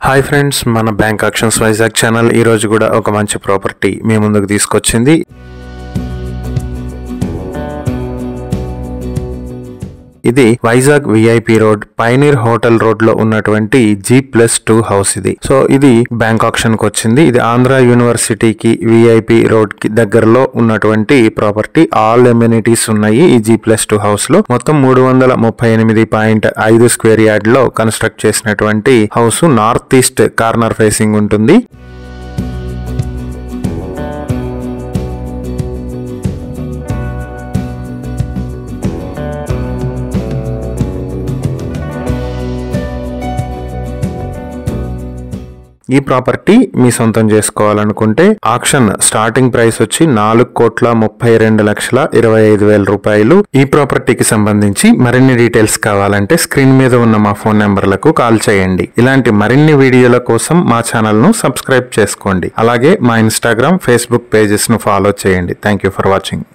Hi friends, మన bank actions Vizag channel ఈ రోజు కూడా ఒక మంచి ప్రాపర్టీ మీ ముందుకు తీసుకొచ్చింది. ఇది Vizag VIP road pioneer hotel road లో ఉన్నటువంటి G+2 హౌస్. ఇది బ్యాంక్ ఆక్షన్ కు వచ్చింది. ఇది ఆంధ్ర యూనివర్సిటీకి విఐపి రోడ్ కి దగ్గరలో ఉన్నటువంటి ప్రాపర్టీ. ఆల్ ఎమ్యూనిటీస్ ఉన్నాయి ఈ G+2 హౌస్ లో. మొత్తం 338.5 స్క్వేర్ యార్డ్ లో కన్స్ట్రక్ట్ చేసినటువంటి house. North east corner facing ఉంటుంది. ఈ ప్రాపర్టీ మీ సొంతం చేసుకోవాలనుకుంటే ఆక్షన్ స్టార్టింగ్ ప్రైస్ వచ్చి 4,32,25,000 రూపాయలు. ఈ ప్రాపర్టీకి సంబంధించి మరిన్ని డీటెయిల్స్ కావాలంటే స్క్రీన్ మీద ఉన్న మా ఫోన్ నెంబర్లకు కాల్ చేయండి. ఇలాంటి మరిన్ని వీడియోల కోసం మా ఛానల్ ను సబ్స్క్రైబ్ చేసుకోండి. అలాగే మా ఇన్స్టాగ్రామ్, ఫేస్బుక్ పేజెస్ ను ఫాలో చేయండి. Thank you for watching.